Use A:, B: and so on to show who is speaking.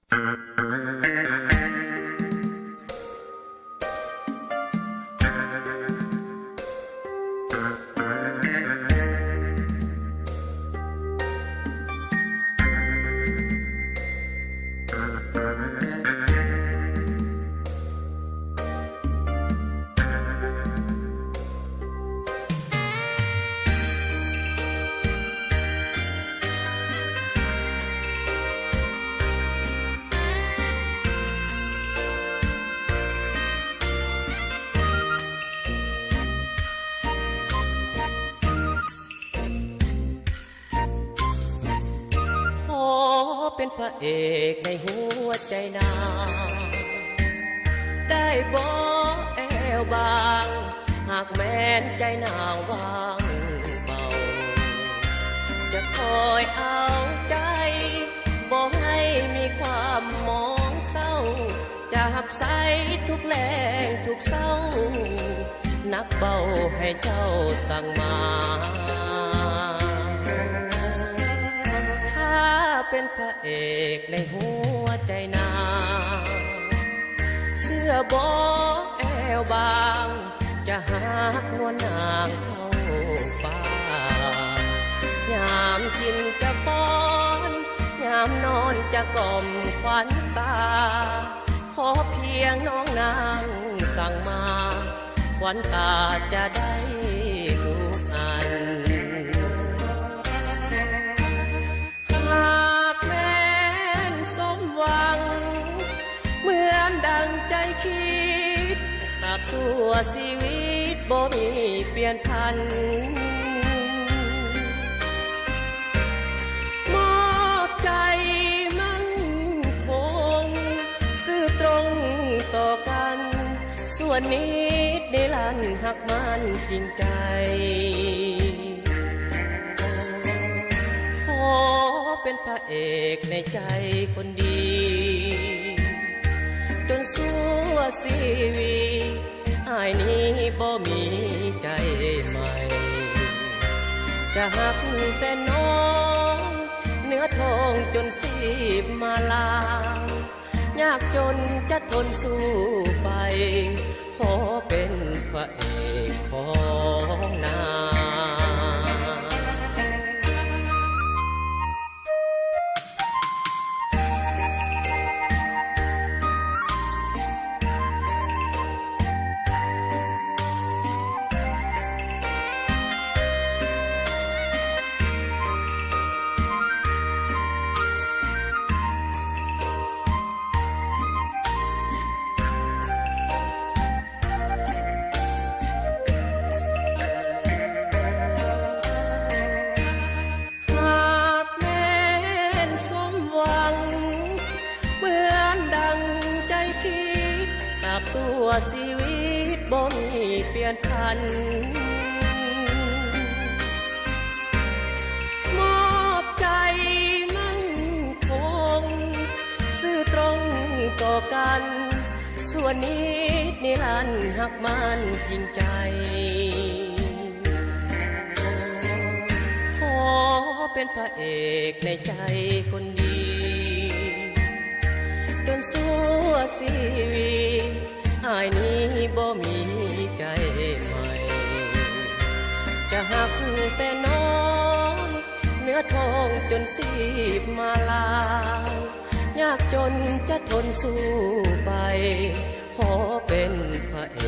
A: เป็นพระเอกในหัวใจนางได้บอกแอวบางหากแม้นใจนางวางเบาจะคอยเอาใจบอกให้มีความมองเศร้าจะหับใส่ทุกแรงทุกเศร้านักเบาให้เจ้าสั่งมาเป็นพระเอกในหัวใจนางเสื้อบอแอวบางจะหักนวลนางเข้าฟ้ายามกินจะป้อนยามนอนจะกล่อมขวัญตาขอเพียงน้องนางสั่งมาขวัญตาจะได้ทุกอันสมหวังเหมือนดังใจคิดตราบชั่วชีวิตบ่มีเปลี่ยนพันมอบใจมั่นคงซื่อตรงต่อกันส่วนนิดนิรันดร์หักมันจริงใจเป็นพระเอกในใจคนดีจนสู้ชีวิตอ้ายนี้บ่มีใจใหม่จะหักแต่น้องเนื้อทองจนสีบมาลายากจนจะทนสู้ไปขอเป็นพระเอกของนางชั่วชีวิตบ่มีเปลี่ยนพันมอบใจมั่นคงซื่อตรงต่อกันส่วนนิดนิรันดร์หักมันจริงใจขอเป็นพระเอกในใจคนดีจนสู้ชีวิตอ้ายนี้บ่มีใจใหม่จะหักแต่น้องเนื้อทองจนสีบมาลายากจนจะทนสู้ไปขอเป็นพระเอ